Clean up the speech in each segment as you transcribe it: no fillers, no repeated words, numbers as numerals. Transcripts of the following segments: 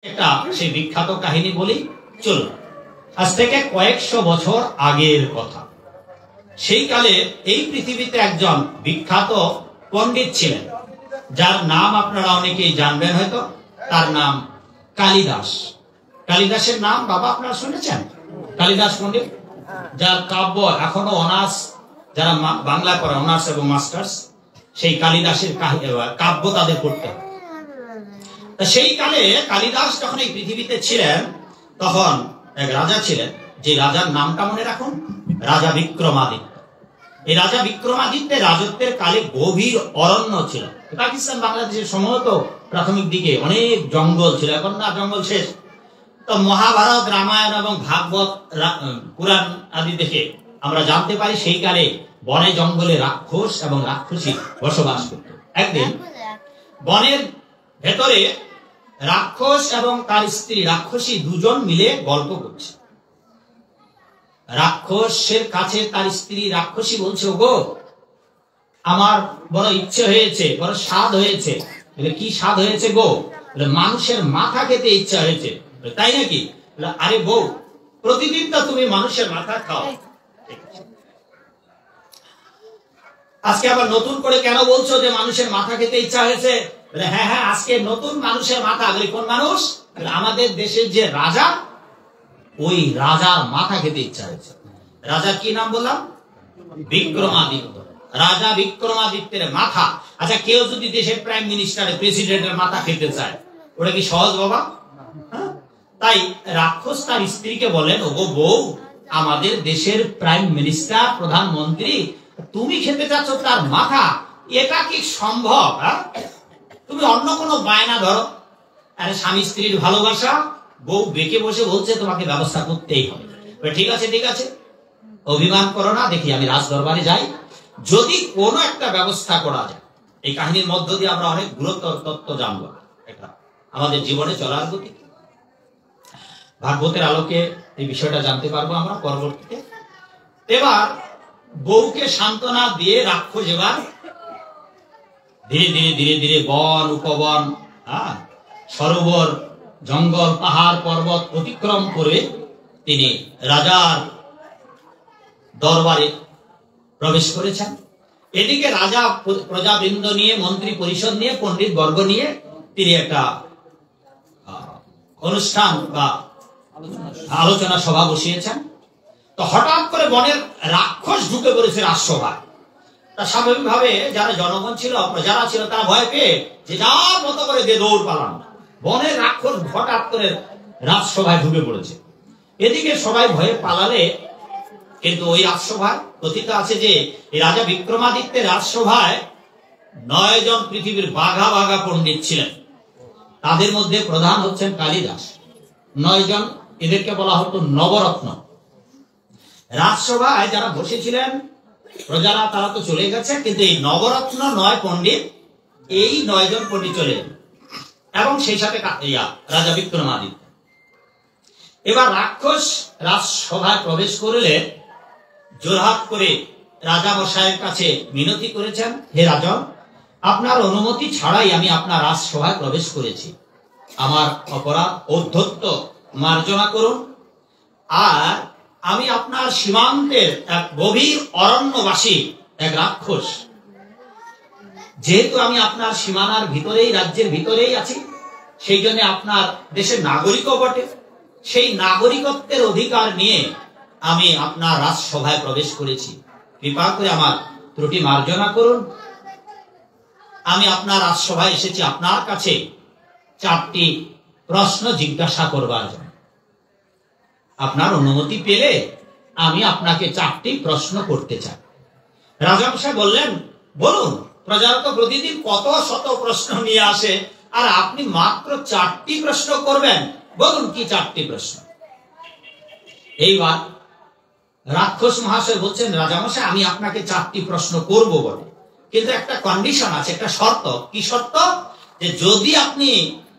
একটা সেই বিখ্যাত কাহিনী বলি, চলুন। আজ থেকে কয়েকশো বছর আগের কথা। সেই কালে এই পৃথিবীতে একজন বিখ্যাত পণ্ডিত ছিলেন, যার নাম আপনারা অনেকেই জানবেন হয়তো। তার নাম কালিদাস। কালিদাসের নাম বাবা আপনারা শুনেছেন? কালিদাস পণ্ডিত, যার কাব্য এখনো অনার্স, যারা বাংলা পড়ে অনার্স এবং মাস্টার্স, সেই কালিদাসের কাব্য তাদের পড়তে হয়। সেই কালে কালিদাস যখন এই পৃথিবীতে ছিলেন, তখন এক রাজা ছিলেন, যে রাজার নামটা মনে রাখুন, রাজা বিক্রমাদিত্য। এই রাজা বিক্রমাদিত্যের রাজত্বের কালে গভীর অরণ্য ছিল। পাকিস্তান বাংলাদেশের সম্ভবত প্রাথমিক দিকে অনেক জঙ্গল ছিল, এখন না জঙ্গল শেষ। তো মহাভারত, রামায়ণ এবং ভাগবত, পুরাণ আদি দেখে আমরা জানতে পারি সেই কালে বনে জঙ্গলে রাক্ষস এবং রাক্ষসী বসবাস করত। একদিন বনের ভেতরে রাক্ষস এবং তার স্ত্রী রাক্ষসী দুজন মিলে গল্প করছে। রাক্ষসের কাছে তার স্ত্রী রাক্ষসী বলছে, ওগো আমার বড় ইচ্ছে হয়েছে, বড় স্বাদ হয়েছে। কি স্বাদ হয়েছে গো? মানুষের মাথা খেতে ইচ্ছা হয়েছে। তাই নাকি? আরে বউ, প্রতিদিন তো তুমি মানুষের মাথা খাও, আজকে আবার নতুন করে কেন বলছো যে মানুষের মাথা খেতে ইচ্ছা হয়েছে? হ্যাঁ হ্যাঁ, আজকে নতুন মানুষের মাথা। কোন মানুষ? আমাদের দেশের যে রাজা, ওই রাজার মাথা খেতে ইচ্ছা হয়েছে। রাজার কি নাম বললাম? বিক্রমাদিত্য। রাজা বিক্রমাদিত্যের মাথা। আচ্ছা, কেউ যদি দেশের প্রাইম মিনিস্টারের, প্রেসিডেন্টের মাথা খেতে চায়, ওটা কি সহজ বাবা? তাই রাক্ষস তার স্ত্রীকে বলেন, ওগো বউ, আমাদের দেশের প্রাইম মিনিস্টার, প্রধানমন্ত্রী, তুমি খেতে চাচ্ছ তার মাথা? এটা কি সম্ভব? তুমি অন্য কোনো বায়না ধরো। আরে স্বামী স্ত্রীর ভালোবাসা, বউ বেঁকে বসে বলছে তোমাকে ব্যবস্থা করতেই হবে। ঠিক আছে ঠিক আছে, অভিমান করো না, দেখি আমি রাজ দরবারে যাই, যদি কোনো একটা ব্যবস্থা করা যায়। এই কাহিনীর মধ্য দিয়ে আমরা অনেক গুরুত্ব তত্ত্ব জানবো, এটা আমাদের জীবনে চলার গতি। ভাগবতের আলোকে এই বিষয়টা জানতে পারবো আমরা পরবর্তীতে। এবার বউকে সান্ত্বনা দিয়ে রাক্ষস এবার ধীরে ধীরে ধীরে ধীরে বন উপবন, সরোবর, জঙ্গল, পাহাড়, পর্বত অতিক্রম করে তিনি রাজার দরবারে প্রবেশ করেছেন। এদিকে রাজা প্রজাবৃন্দ নিয়ে, মন্ত্রী পরিষদ নিয়ে, পণ্ডিত বর্গ নিয়ে তিনি একটা অনুষ্ঠান বা আলোচনা সভা বসিয়েছেন। তো হঠাৎ করে বনের রাক্ষস ঢুকে পড়েছে রাজসভায়। তা স্বাভাবিকভাবে যারা জনগণ ছিল, প্রজারা ছিল, তারা ভয় পেয়ে যে যার মতো করে দিয়ে দৌড় পালান। বনের রাক্ষস হঠাৎ করে রাজসভায় ঢুকে পড়েছে। এদিকে সবাই ভয়ে পালালে, কিন্তু ওই রাজসভায় কথিত আছে যে এই রাজা বিক্রমাদিত্যের রাজসভায় 9 জন পৃথিবীর বাঘা বাঘা পণ্ডিত ছিলেন। তাদের মধ্যে প্রধান হচ্ছেন কালিদাস। 9 জন, এদেরকে বলা হতো নবরত্ন। রাজসভায় যারা বসেছিলেন প্রজারা, তারা তো চলে গেছে, কিন্তু এই নবরত্ন 9 পণ্ডিত, এই 9 জন পণ্ডিত চলে গেল, এবং সেই সাথে রাজা বিক্রমাদিত্য। এবার রাক্ষস রাজসভায় প্রবেশ করলে জোরহাট করে রাজা মশাইয়ের কাছে মিনতি করেছেন, হে রাজন, আপনার অনুমতি ছাড়াই আমি আপনার রাজসভায় প্রবেশ করেছি, আমার অপরাধ ঔদ্ধত্য মার্জনা করুন। আর আমি আপনার সীমান্তের এক গভীর অরণ্যবাসী এক রাক্ষস, যেহেতু আমি আপনার সীমানার ভিতরেই, রাজ্যের ভিতরেই আছি, সেই জন্য আপনার দেশের নাগরিকও বটে, সেই নাগরিকত্বের অধিকার নিয়ে আমি আপনার রাজসভায় প্রবেশ করেছি, কৃপা করে আমার ত্রুটি মার্জনা করুন। আমি আপনার রাজসভায় এসেছি আপনার কাছে 4টি প্রশ্ন জিজ্ঞাসা করবার জন্য। আপনার অনুমতি পেলে আমি আপনাকে 4টি প্রশ্ন করতে চাই। রাজামশাই বললেন, বলুন। প্রজারা তো প্রতিদিন কত শত প্রশ্ন নিয়ে আসে, আর আপনি মাত্র 4টি প্রশ্ন করবেন, বলুন কি 4টি প্রশ্ন? এইবার রাক্ষস মহাশয় বলছেন, রাজামশাই আমি আপনাকে 4টি প্রশ্ন করব বলে, কিন্তু একটা কন্ডিশন আছে, একটা শর্ত। কি শর্ত? যে যদি আপনি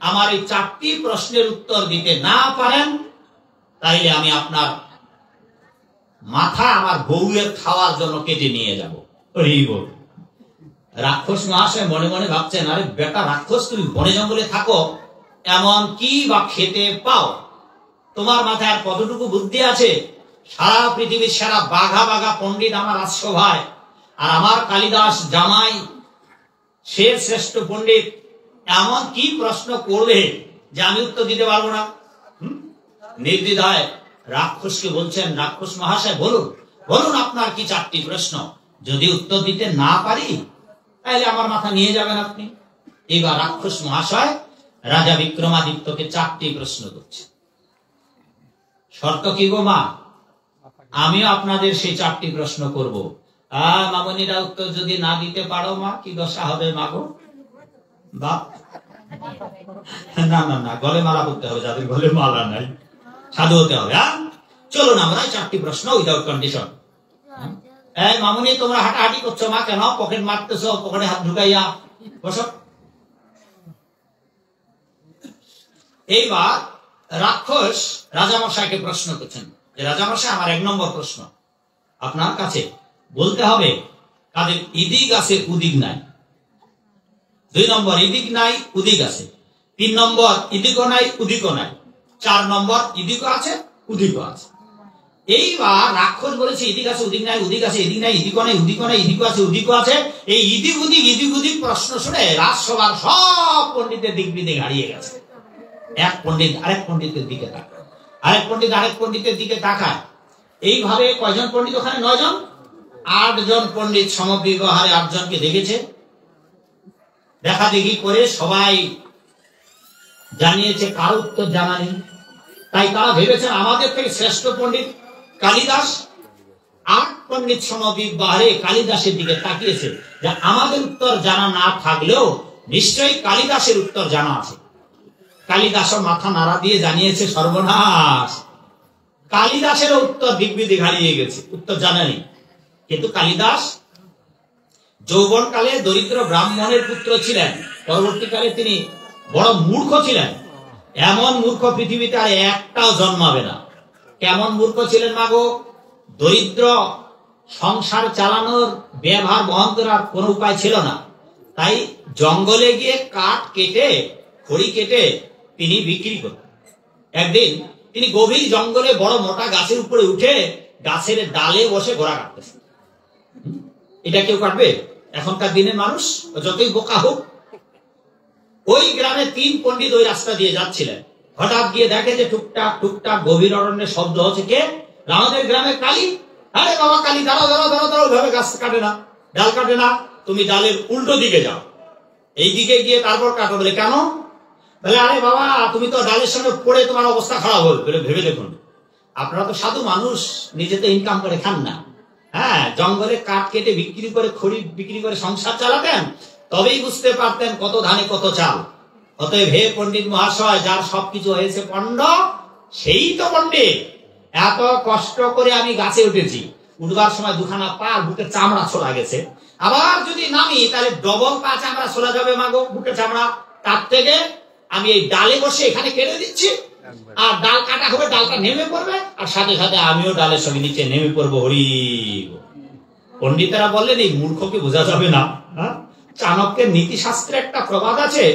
আমার এই 4টি প্রশ্নের উত্তর দিতে না পারেন, তাইলে আমি আপনার মাথা আমার বউয়ের খাওয়ার জন্য কেটে নিয়ে যাব। রাক্ষস মহাশয় মনে মনে ভাবছেন, আরে বেটা রাক্ষস, তুমি বনে জঙ্গলে থাকো, এমন কি বা খেতে পাও? তোমার মাথায় আর কতটুকু বুদ্ধি আছে? সারা পৃথিবীর সারা বাঘা বাঘা পণ্ডিত আমার রাজসভায়, আর আমার কালিদাস জামাই সে শ্রেষ্ঠ পণ্ডিত, এমন কি প্রশ্ন করবে যে আমি উত্তর দিতে পারবো না? নির্দ্বিধায় রাক্ষসকে বলছেন, রাক্ষস মহাশয় বলুন, বলুন আপনার কি 4টি প্রশ্ন। যদি উত্তর দিতে না পারি তাহলে আমার মাথা নিয়ে যাবেন আপনি। এবার রাক্ষস মহাশয় রাজা বিক্রমাদিত্যকে 4টি প্রশ্ন করছে। শর্ত কি গো মা? আমিও আপনাদের সেই 4টি প্রশ্ন করব। মামনিরা উত্তর যদি না দিতে পারো মা, কি দশা হবে মাগো? বা না না না, গলে মালা করতে হবে, যাদের গলে মালা নাই, সাধু হতে হবে। চলুন আমরা 4টি প্রশ্ন উইদাউট কন্ডিশন। মামনি তোমরা হাঁটাহাঁটি করছো মা, কেন পকেট মারতেছো? পকেটে হাত ঢুকাইয়া বসো। এইবার রাক্ষস রাজামশাইকে প্রশ্ন করছেন যে রাজামশাই, আমার 1 নম্বর প্রশ্ন আপনার কাছে, বলতে হবে কাদের ইদিক আছে উদিক নাই। 2 নম্বর ইদিক নাই উদিক আছে। 3 নম্বর ইদিকও নাই উদিকও নাই। 4 নম্বর ইদিকও আছে উদিকও আছে। এইবার রাক্ষস বলেছে ইদিক আছে উদিক নাই, উদিক আছে ইদিক নাই, ইদিকও নাই উদিকও নাই, ইদিকও আছে উদিকও আছে। এই ইদিক উদিক প্রশ্ন শুনে রাজসভার সব পণ্ডিতের দিক বিদিক হারিয়ে গেছে। এক পণ্ডিত আরেক পণ্ডিতের দিকে তাকায়, আরেক পণ্ডিত আরেক পণ্ডিতের দিকে তাকায়। এইভাবে কয়জন পণ্ডিত ওখানে? 9 জন। 8 জন পণ্ডিত সমবিবহারে 8 জনকে দেখেছে। দেখা দেখি করে সবাই জানিয়েছে কার উত্তর জানা নেই। তাই তারা ভেবেছেন আমাদের থেকে শ্রেষ্ঠ পণ্ডিত কালিদাস। 8 পণ্ডিত সমবিবহারে কালিদাসের দিকে তাকিয়েছে যে আমাদের উত্তর জানা না থাকলেও নিশ্চয়ই কালিদাসের উত্তর জানা আছে। কালিদাসও মাথা নাড়া দিয়ে জানিয়েছে সর্বনাশ, কালিদাসের উত্তর দিগ্বিদিক হারিয়ে গেছে, উত্তর জানা নেই। কিন্তু কালিদাস যৌবনকালে দরিদ্র ব্রাহ্মণের পুত্র ছিলেন, পরবর্তীকালে তিনি বড় মূর্খ ছিলেন। এমন মূর্খ পৃথিবীতে আর একটাও জন্মাবে না। কেমন মূর্খ ছিলেন মাগো? দরিদ্র, সংসার চালানোর ব্যবহার বহন করার কোনো উপায় ছিল না। তাই জঙ্গলে গিয়ে কাঠ কেটে, খড়ি কেটে তিনি বিক্রি করতেন। একদিন তিনি গভীর জঙ্গলে বড় মোটা গাছের উপরে উঠে গাছের ডালে বসে ঘোড়া কাটতেছেন। এটা কেউ কাটবে? এখনকার দিনের মানুষ যতই বোকা হোক। ওই গ্রামে 3 পণ্ডিত ওই রাস্তা দিয়ে যাচ্ছিলেন। হঠাৎ গিয়ে দেখে যে টুকটাক টুকটাক গভীর অরণ্যের শব্দ হচ্ছে। কে? আমাদের গ্রামে কালী। আরে বাবা কালী, দাঁড়াও দাঁড়াও দাঁড়াও দাঁড়াও, ওইভাবে গাছ কাটে না, ডাল কাটে না, তুমি ডালের উল্টো দিকে যাও, এই দিকে গিয়ে তারপর কাটো। বলে কেন? বলে আরে বাবা তুমি তো ডালের সঙ্গে পড়ে তোমার অবস্থা খারাপ হবে। বলে ভেবে দেখুন, আপনারা তো সাধু মানুষ, নিজে তো ইনকাম করে খান না। জঙ্গলে কাঠ কেটে বিক্রি করে, খড়ি বিক্রি করে সংসার চালাতেন, তবেই বুঝতে পারতেন কত ধানে কত চাল। অতএব হে পণ্ডিত মহাশয়, যার সবকিছু হয়েছে পণ্ড, সেই তো পণ্ডিত। এত কষ্ট করে আমি গাছে উঠেছি, উঠবার সময় 2খানা পা বুকের চামড়া ছোড়া গেছে। আবার যদি নামি তাহলে ডবল পা চামড়া ছোড়া যাবে মাগো, বুকের চামড়া। তার থেকে আমি এই ডালে বসে এখানে কেটে দিচ্ছি, আর ডাল কাটা হবে, ডালটা নেমে পড়বে, আর সাথে সাথে আমিও ডালের সঙ্গে নিচে নেমে পড়বো। হরি। পণ্ডিতেরা বললেন এই মূর্খকে বোঝা যাবে না। চাণক্যের নীতিশাস্ত্রে একটা প্রবাদ আছে,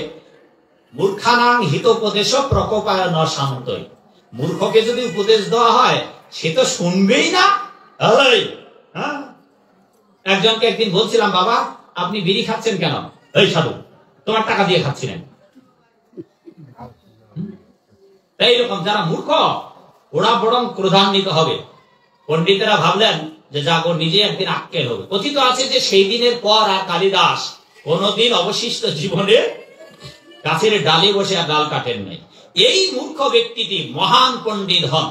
মূর্খানাং হিতোপদেশ প্রকোপায় ন শান্তই। মূর্খকে যদি উপদেশ দেওয়া হয় সে তো শুনবেই না। একজনকে একদিন বলছিলাম, বাবা আপনি বিড়ি খাচ্ছেন কেন? এই সাধু, তোমার টাকা দিয়ে খাচ্ছিলেন। এইরকম যারা মূর্খ ওরা বরং ক্রোধান্বিত হবে। পণ্ডিতেরা ভাবলেন যে যাগো নিজে একদিন আক্কেল হবে। কথিত আছে যে সেই দিনের পর আর কালিদাস কোনদিন অবশিষ্ট জীবনে গাছের ডালে বসে আর ডাল কাটেন নাই। এই মূর্খ ব্যক্তিটি মহান পণ্ডিত হন,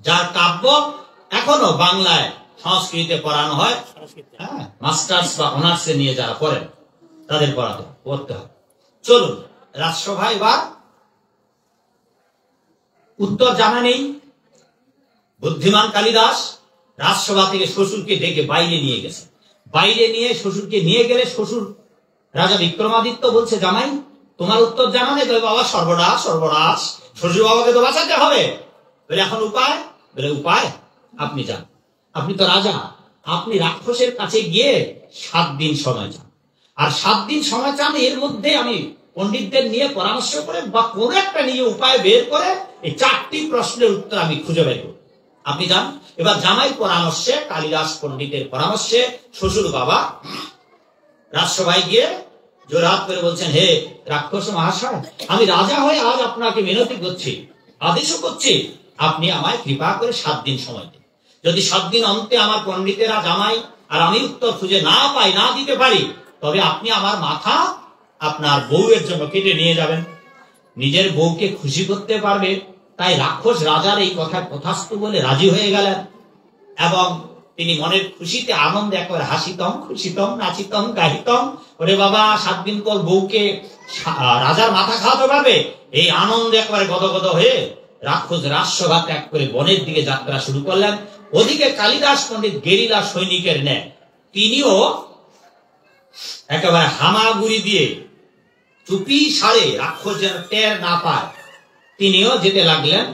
যার কাব্য এখনো বাংলায় সংস্কৃতে পড়ানো হয়। মাস্টার্স বা অনার্সে নিয়ে যারা পড়েন তাদের পড়তে হয়। চলুন রাজসভায় এবার উত্তর জানা নেই। বুদ্ধিমান কালিদাস রাজসভা থেকে শ্বশুরকে ডেকে বাইরে নিয়ে গেছে। বাইরে নিয়ে শ্বশুরকে নিয়ে গেলে শ্বশুর রাজা বিক্রমাদিত্য বলছে, জামাই তোমার উত্তর জানা নেই? বাবা সর্বনাশ সর্বনাশ, শ্বশুর বাবাকে তো বাঁচাতে হবে। বলে এখন উপায়? বলে উপায় আপনি যান, আপনি তো রাজা, আপনি রাক্ষসের কাছে গিয়ে 7 দিন সময় চান, আর 7 দিন সময় চান, এর মধ্যে আমি পণ্ডিতদের নিয়ে পরামর্শ করে বা কোন একটা নিয়ে উপায় বের করে এই 4টি প্রশ্নের উত্তর আমি খুঁজে বের করব। আপনি যান। এবার জামাই পরামর্শে, কালিদাস পণ্ডিতের পরামর্শে শ্বশুর বাবা রাজসভায় গিয়ে জোরহাত করে বলছেন, হে রাক্ষস মহাশয়, আমি রাজা হয়ে আজ আপনাকে মিনতি করছি, আদেশও করছি, আপনি আমায় কৃপা করে 7 দিন সময় দিন। যদি 7 দিন অন্তে আমার পণ্ডিতেরা, জামাই আর আমি উত্তর খুঁজে না পাই, না দিতে পারি, তবে আপনি আমার মাথা আপনার বউয়ের জন্য কেটে নিয়ে যাবেন। নিজের বউকে খুশি করতে পারবে, তাই রাক্ষস রাজার এই কথায় তথাস্তু বলে রাজি হয়ে গেলেন এবং তিনি মনের খুশিতে আনন্দে একবার হাসিতম খুশিতম নাচিতম গাহিতম। ওরে বাবা, 7 দিন পর বউকে রাজার মাথা খাওয়াতে পারবে, এই আনন্দে একবারে গদগদ হয়ে রাক্ষস রাজসভা ত্যাগ করে বনের দিকে যাত্রা শুরু করলেন। ওদিকে কালিদাস পণ্ডিত গেরিলা সৈনিকের ন্যায় তিনিও একেবারে হামাগুড়ি দিয়ে চুপি সারে রাক্ষস যেন টের না পায় তিনিও যেতে লাগলেন।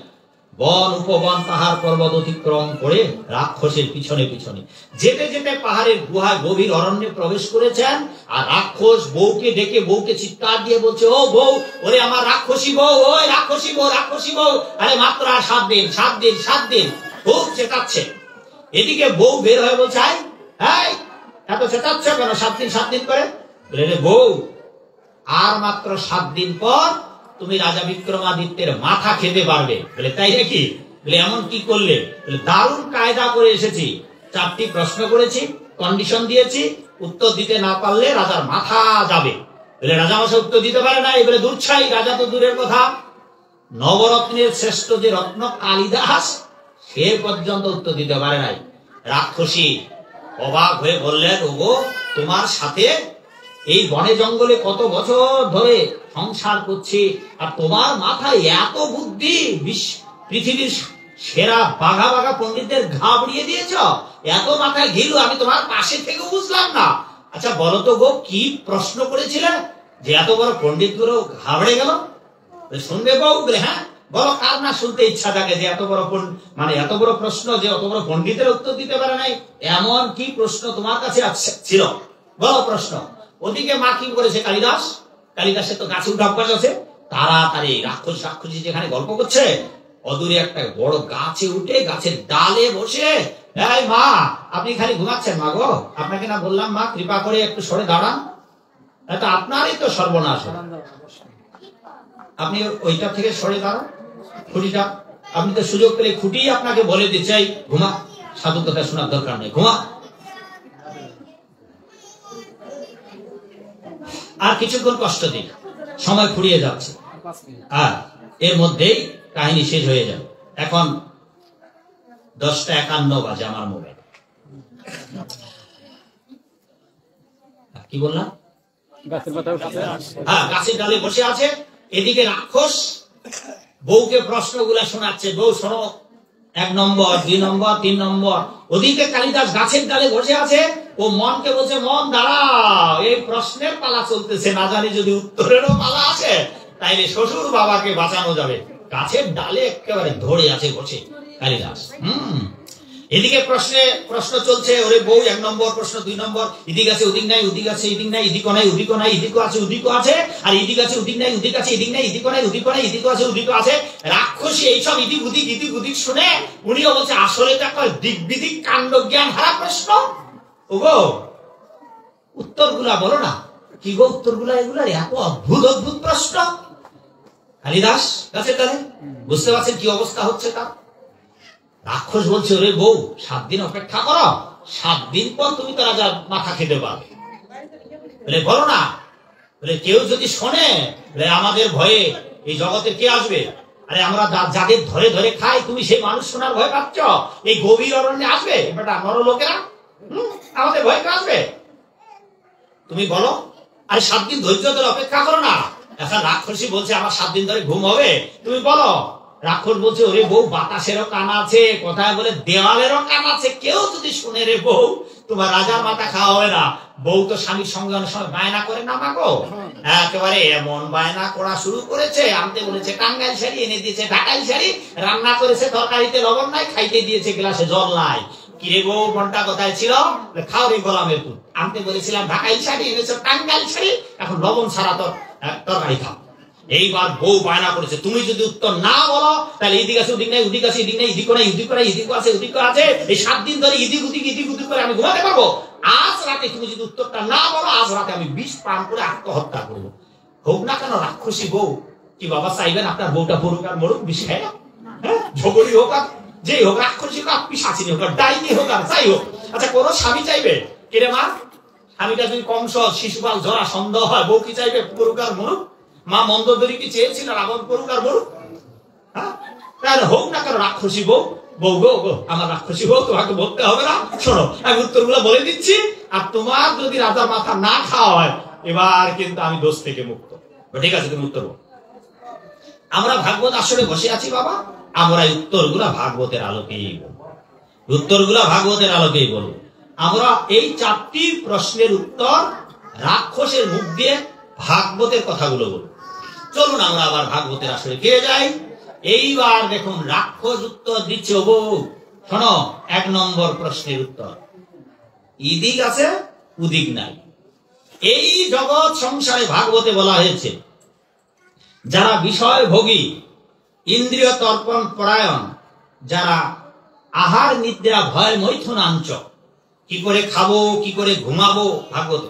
বন উপবন পাহাড় পর্বত অতিক্রম করে রাক্ষসের পিছনে পিছনে যেতে যেতে পাহাড়ের গুহায় গভীর অরণ্যে প্রবেশ করেছেন। আর রাক্ষস বউকে ডেকে, বউকে চিৎকার দিয়ে বলছে, ও বউ, ওরে আমার রাক্ষসী বউ, ওই রাক্ষসী বউ, রাক্ষসী বউ, আরে মাত্র আর 7 দিন, 7 দিন, 7 দিন, খুব চেঁচাচ্ছে। এদিকে বউ বের হয়ে বলছে, এই এত চেঁচাচ্ছ কেন 7 দিন 7 দিন করে? বলে, রে বউ, আর মাত্র 7 দিন পর তুমি রাজা বিক্রমাদিত্যের মাথা খেতে পারবে। বলে, তাই নাকি? বলে, এমন কি করলে? বলে, দারুণ কায়দা করে এসেছি, 4টি প্রশ্ন করেছি, কন্ডিশন দিয়েছি, উত্তর দিতে না পারলে রাজার মাথা যাবে। বলে, রাজা মশাই উত্তর দিতে পারে না? বলে, দূরছাই, রাজা তো দূরের কথা, নবরত্নের শ্রেষ্ঠ যে রত্ন কালিদাস, সে পর্যন্ত উত্তর দিতে পারে নাই। রাক্ষসী অবাক হয়ে বললেন, ওগো, তোমার সাথে এই বনে জঙ্গলে কত বছর ধরে সংসার করছি, আর তোমার মাথায় এত বুদ্ধি, পৃথিবীর সেরা বাঘা বাঘা পণ্ডিতদের ঘাবড়িয়ে দিয়েছ, এত মাথায় ঘিলু, আমি তোমার পাশে থেকে বুঝলাম না। আচ্ছা বলো তো গো, কি প্রশ্ন করেছিলে যে এত বড় পণ্ডিত গুলো ঘাবড়ে গেল? শুনবে বউ? বলে, হ্যাঁ বলো, কার না শুনতে ইচ্ছা থাকে যে এত বড় এত বড় প্রশ্ন, যে অত বড় পণ্ডিতের উত্তর দিতে পারে নাই, এমন কি প্রশ্ন তোমার কাছে ছিল, বলো প্রশ্ন। ওদিকে মা কি করেছে, কালিদাসের তো গাছে উঠে অভ্যাস আছে, তাড়াতাড়ি রাক্ষসী যেখানে গল্প করছে, অদূরে একটা বড় গাছে উঠে গাছের ডালে বসে, এই মা, আপনি খালি ঘুমাচ্ছেন মা গো, আপনাকে না বললাম মা কৃপা করে একটু সরে দাঁড়ান, এটা আপনারই তো সর্বনাশ, আপনি ওইটা থেকে সরে দাঁড়ান, খুঁটিটা, আপনি তো সুযোগ পেলে খুঁটি আপনাকে বলে দিচ্ছে, ঘুমা, সাধু কথা শোনার দরকার নেই, ঘুমা। আর কিছুক্ষণ কষ্ট দিন, সময় ফুরিয়ে যাচ্ছে, আর এর মধ্যেই কাহিনী শেষ হয়ে যাবে। এখন 10:51 বাজে আমার মোবাইল। কি বললাম? গাছের ডালে বসে আছে। এদিকে রাক্ষস বউকে প্রশ্নগুলা শোনাচ্ছে, বউ শোনো, 1 নম্বর 2 নম্বর 3 নম্বর। ওদিকে কালিদাস গাছের ডালে বসে আছে, ও মনকে বলছে, মন দাঁড়াও, এই প্রশ্নের পালা চলতেছে, না জানি যদি উত্তরেরও পালা আছে, তাইলে শ্বশুর বাবাকে বাঁচানো যাবে। গাছের ডালে একেবারে ধরে আছে বসে কালিদাস। এদিকে প্রশ্ন চলছে, ওরে বউ 1 নম্বর প্রশ্ন, 2 নম্বর, এদিক আছে ওদিক নাই, ওদিক আছে এদিক নাই, এদিকও নাই ওদিকও নাই, এদিকও আছে ওদিকও আছে, আর এদিক আছে ওদিক নাই, ওদিক আছে এদিক নাই, এদিকও নাই ওদিকও নাই, এদিকও আছে ওদিকও আছে। রাক্ষসী এইসব ইদিক উদিক শুনে উনিও বলছে, আসলে তো একটা দিক বিদিক কাণ্ড জ্ঞান হারা প্রশ্ন, ওগো উত্তরগুলা বলো না। কি গো উত্তরগুলা? এগুলা এত অদ্ভুত অদ্ভুত প্রশ্ন। কালিদাস গাছের ডালে বুঝতে পারছেন কি অবস্থা হচ্ছে তার। রাক্ষস বলছে, ওরে বউ, 7 দিন অপেক্ষা করো, 7 দিন পর তুমি তো রাজার মাথা খেতে পারবে। বলে, বলো না। বলে, কেউ যদি শোনে, আমাদের ভয়ে এই জগতে কে আসবে? আরে আমরা যাদের ধরে ধরে খাই, তুমি সেই মানুষ শোনার ভয় পাচ্ছ? এই গভীর অরণ্যে আসবে এটা নরলোকেরা, আমাদের ভয় আসবে? তুমি বলো। আরে 7 দিন ধৈর্য ধরে অপেক্ষা করো না। এখন রাক্ষসী বলছে, আমার 7 দিন ধরে ঘুম হবে, তুমি বলো। রাক্ষস বলছে, ওরে বউ, বাতাসেরও কান আছে, কোথায় বলে দেওয়ালেরও কান আছে, কেউ যদি শুনে রে বউ, তোমার রাজার মাথা খাওয়া হবে না। বউ তো স্বামীর সঙ্গে অনেক সময় বায়না করে না মাগো, একেবারে এমন বায়না করা শুরু করেছে, আনতে বলেছে টাঙ্গাইল শাড়ি, এনে দিয়েছে ঢাকাইল শাড়ি, রান্না করেছে তরকারিতে লবণ নাই, খাইতে দিয়েছে গ্লাসে জল নাই। কিরে বউ, মনটা কোথায় ছিল? খাও রে গোলামের পুত, আনতে বলেছিলাম ঢাকাইল শাড়ি, এনেছো টাঙ্গাইল শাড়ি, এখন লবণ ছাড়া তো তরকারি খাও। এইবার বউ বায়না করেছে, তুমি যদি উত্তর না বলো তাহলে এদিক আছে ওদিক নাই, ওদিক আছে এদিক নাই, এদিক করে এদিক করে, এদিক আছে ওদিক আছে, এই 7 দিন ধরে এদিক ওদিক করে আমি ঘুমাতে পারবো? আজ রাতে তুমি যদি উত্তরটা না বলো, আজ রাতে আমি বিষ পান করে আত্মহত্যা করবো। হোক না কেন রাক্ষসী বউ, কি বাবা চাইবেন আপনার বউটা মরুক আর মরুক, বিষ খায় না? হ্যাঁ, ঝগড়ি হোক আর যেই হোক, রাক্ষসী হোক আর পিশাচিনী হোক আর ডাইনি হোক আর যাই হোক, আচ্ছা কোন স্বামী চাইবে কিরে মা, স্বামীটা যদি কংস শিশুপাল জরা সন্দেহ হয়, বউ কি চাইবে মরুক আর মরুক? মা মন্দোদরী কি চেয়েছিল রাবণ করুক আর মরুক? হ্যাঁ, তাহলে হোক না কেন রাক্ষসী বউ, বউ গো গো আমার রাক্ষসী বউ, তোমাকে বলতে হবে না। শোনো আমি উত্তরগুলো বলে দিচ্ছি, আর তোমার যদি রাজার মাথা না খাওয়া হয়, এবার কিন্তু আমি দোষ থেকে মুক্ত। ঠিক আছে, তুমি উত্তর বল। আমরা ভাগবত আসরে বসে আছি বাবা, আমরা এই উত্তরগুলা ভাগবতের আলোকেই বলবো, উত্তরগুলা ভাগবতের আলোকেই বলবো। আমরা এই 4টি প্রশ্নের উত্তর রাক্ষসের মুখ দিয়ে ভাগবতের কথাগুলো বলবো। চলুন আমরা আবার ভাগবতের আসরে ফিরে যাই। এইবার দেখুন রাক্ষস উত্তর দিচ্ছে, ও বউ শোনো, 1 নম্বর প্রশ্নের উত্তর, ইদিক আছে উদিক নাই। এই জগৎ সংসারে ভাগবতে বলা হয়েছে যারা বিষয় ভোগী, ইন্দ্রিয় তর্পণ পরায়ণ, যারা আহার নিদ্রা ভয় মৈথুনাঞ্চ, কি করে খাবো, কি করে ঘুমাবো, ভাগবত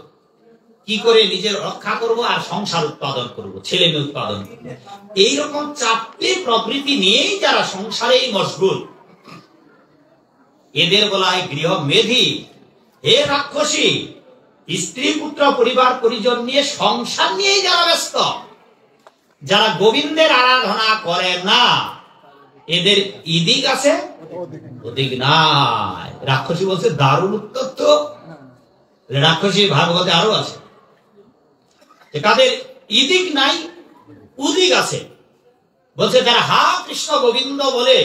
কি করে নিজের রক্ষা করব আর সংসার উৎপাদন করব, ছেলে মেয়ে উৎপাদন করব, এইরকম 4টি প্রবৃত্তি নিয়েই যারা সংসারেই মশগুল, এদের বলা হয় গৃহ মেধি। হে রাক্ষসী, স্ত্রী পুত্র পরিবার পরিজন নিয়ে সংসার নিয়েই যারা ব্যস্ত, যারা গোবিন্দের আরাধনা করে না, এদের ইদিক আছে ওদিক নাই। রাক্ষসী বলছে দারুণ উত্তর তো, রাক্ষসী ভাগবতে আরো আছে কাদের ইদিক নাই উদিক আছে। বলছে যারা হা কৃষ্ণ গোবিন্দ বলে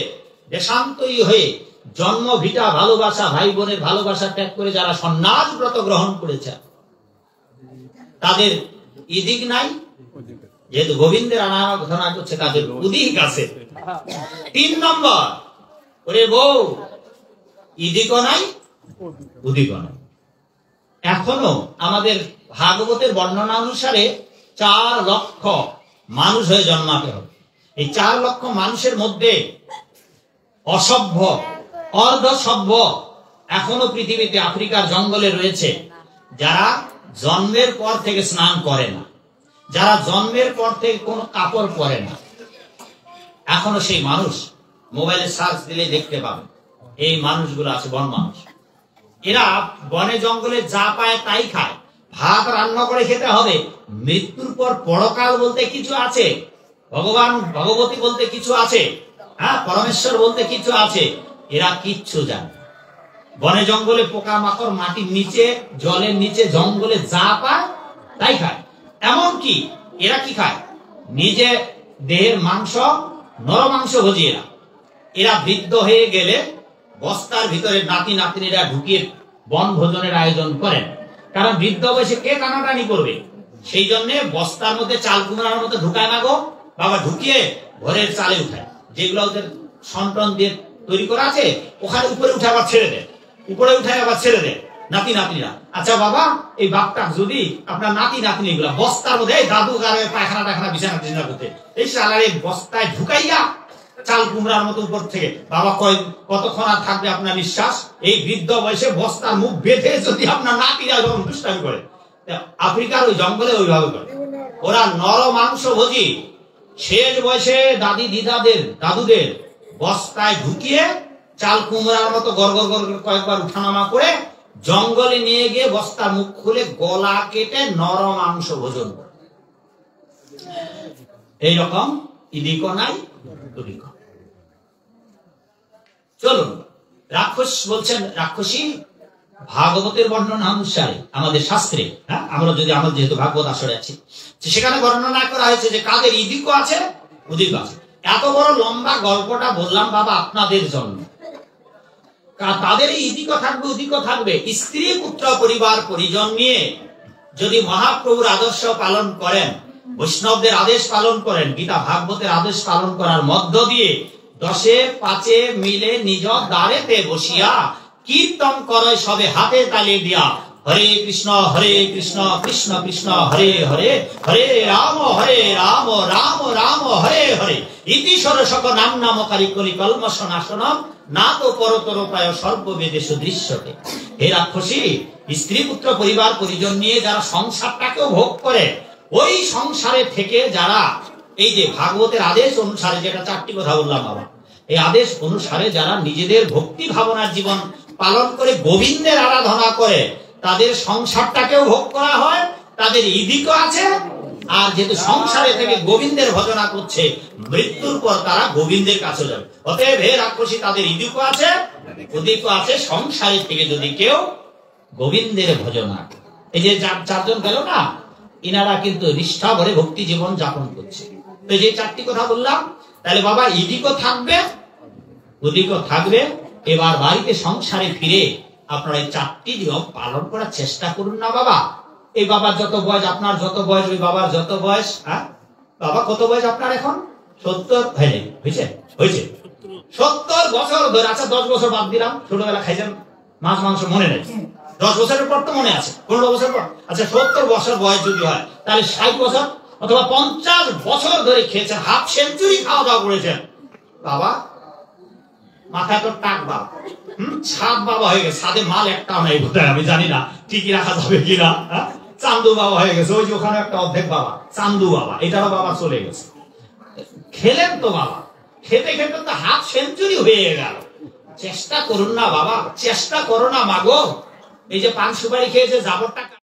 দেশান্তরী হয়ে জন্ম ভিটা ভালোবাসা, ভাই বোনের ভালোবাসা ত্যাগ করে যারা সন্ন্যাস ব্রত গ্রহণ করেছে, তাদের ইদিক নাই, যেহেতু গোবিন্দের আরাধনা করছে তাদের উদিক আছে। 3 নম্বর, ওরে বউ ইদিকও নাই উদিকও নাই। এখনো আমাদের ভাগবতের বর্ণনা অনুসারে 4 লক্ষ মানুষ হয়ে জন্মাতে হবে। এই 4 লক্ষ মানুষের মধ্যে অসভ্য অর্ধ সভ্য এখনো পৃথিবীতে আফ্রিকার জঙ্গলে রয়েছে, যারা জন্মের পর থেকে স্নান করে না, যারা জন্মের পর থেকে কোনো কাপড় পরে না। এখনো সেই মানুষ মোবাইলে সার্চ দিলে দেখতে পাবেন, এই মানুষগুলো আছে বন মানুষ। এরা বনে জঙ্গলে যা পায় তাই খায়, ভাত রান্না করে খেতে হবে। মৃত্যুর পর পরকাল বলতে কিছু আছে, ভগবান ভগবতী বলতে কিছু আছে, হ্যাঁ পরমেশ্বর বলতে কিছু আছে, এরা কিচ্ছু জানে। বনে জঙ্গলে পোকামাকড়, মাটির নিচে, জলের নিচে, জঙ্গলে যা পায় তাই খায়। এমনকি এরা কি খায়, নিজে দেহের মাংস, নরমাংস ভোজি। এরা বৃদ্ধ হয়ে গেলে বস্তার ভিতরে নাতি নাতনিরা ঢুকিয়ে বন ভোজনের আয়োজন করেন, কারণ বৃদ্ধ বয়সে কে টানাটানি করবে, সেই জন্য বস্তার মধ্যে চাল কুমড়ার মধ্যে ঢুকায় না গো বাবা, ঢুকিয়ে ঘরের চালে উঠায়, যেগুলো ওদের সন্তান দিয়ে তৈরি করা আছে, ওখানে উপরে উঠে আবার ছেড়ে দেয়, উপরে উঠায় আবার ছেড়ে দেয় নাতি নাতনিরা। আচ্ছা বাবা, এই বাপটা যদি আপনার নাতি নাতনি গুলা বস্তার মধ্যে, দাদু গারে পায়খানা টায়খানা বিছানা টিছানা করতে, এই সালারে বস্তায় ঢুকাইয়া চাল কুমড়ার মতো উপর থেকে, বাবা কতক্ষণ আর থাকবে আপনার নিঃশ্বাস? এই বৃদ্ধ বয়সে বস্তার মুখ বেঁধে যদি আপনার নাতিরা যখন দুষ্টামি করে, আফ্রিকার ওই জঙ্গলে ওইভাবে করে। ওরা নর মাংস ভোজি, শেষ বয়সে দাদি দিদাদের দাদুদের বস্তায় ঢুকিয়ে চাল কুমড়ার মতো গড় গড় গড় কয়েকবার উঠানামা করে জঙ্গলে নিয়ে গিয়ে বস্তার মুখ খুলে গলা কেটে নর মাংস ভোজন করে। এইরকম ইদিকও নাই উদিকও। চলুন, রাক্ষস বলছেন, রাক্ষসী ভাগবতের বর্ণনা অনুসারে আমাদের শাস্ত্রে, হ্যাঁ আমরা যদি আমাদের যেহেতু ভাগবত আসরে আছি, সেখানে বর্ণনা করা হয়েছে যে কাদের ইদিকও আছে উদিকও আছে। এত বড় লম্বা গল্পটা বললাম বাবা আপনাদের জন্য, তাদের ইদিকও থাকবে উদিকও থাকবে। স্ত্রী পুত্র পরিবার পরিজন নিয়ে যদি মহাপ্রভুর আদর্শ পালন করেন, বৈষ্ণবদের আদেশ পালন করেন, গীতা ভাগবতের আদেশ পালন করার মধ্য দিয়ে 10 5 মিলে নিজ দ্বারেতে বসিয়া কীর্তন করে সবে হাতে তালি দিয়া, হরে কৃষ্ণ কৃষ্ণ কৃষ্ণ হরে হরে, হরে রাম রাম রাম হরে হরে, ইতি ষোড়শক নাম নামকারী কলি কলমশ নাশনম, না তো পরতর প্রায় সর্ববেদেশু দৃশ্যতে। হে রাক্ষসী, স্ত্রী পুত্র পরিবার পরিজন নিয়ে যারা সংসারটাকেও ভোগ করে, ওই সংসারে থেকে যারা এই যে ভাগবতের আদেশ অনুসারে, যেটা 4টি কথা বললাম বাবা, এই আদেশ অনুসারে যারা নিজেদের ভক্তি ভাবনার জীবন পালন করে গোবিন্দের আরাধনা করে, তাদের সংসারটাকেও ভোগ করা হয়, তাদের ইদিকও আছে। আর যেহেতু সংসারে থেকে গোবিন্দের ভজনা করছে, মৃত্যুর পর তারা গোবিন্দের কাছে যাবে। অতএব হে রাক্ষসী, তাদের ইদিকও আছে, উদিকও আছে। সংসারের থেকে যদি কেউ গোবিন্দের ভজনা, এই যে 4জন গেল না, ইনারা কিন্তু নিষ্ঠা ভরে ভক্তি জীবন যাপন করছে। তো যে 4টি কথা বললাম, তাহলে বাবা ইদিকও থাকবে, উদিকও থাকবে। এবার বাড়িতে সংসারে ফিরে আপনারা এই 4টি নিয়ম পালন করার চেষ্টা করুন না বাবা। এই বাবার যত বয়স, আপনার যত বয়স, ওই বাবার যত বয়স। হ্যাঁ বাবা, কত বয়স আপনার এখন? 70 হয়েছে? 70 বছর ধরে। আচ্ছা 10 বছর বাদ দিলাম, ছোটবেলা খাইছেন মাছ মাংস, মনে নেই। 10 বছরের পর তো মনে আছে, 15 বছর পর। আচ্ছা 70 বছর বয়স যদি হয়, তাহলে 60 বছর অথবা 50 বছর ধরে খেয়েছেন, হাফ সেঞ্চুরি খাওয়া দাওয়া করেছেন বাবা। মাথায় তো টাক বাবা, ছাদ বাবা হয়ে গেছে। ছাদে মাল একটা নাই বোধহয়, আমি জানি না টিকি রাখা যাবে কিনা। চান্দু বাবা হয়ে গেছে, ওই যে ওখানে একটা অর্ধেক বাবা, চান্দু বাবা, এটারও বাবা চলে গেছে। খেলেন তো বাবা, খেতে খেতে তো হাফ সেঞ্চুরি হয়ে গেল। চেষ্টা করুন না বাবা, চেষ্টা করো না মাগো। এই যে পান সুপারি খেয়েছে, জাবর টাকা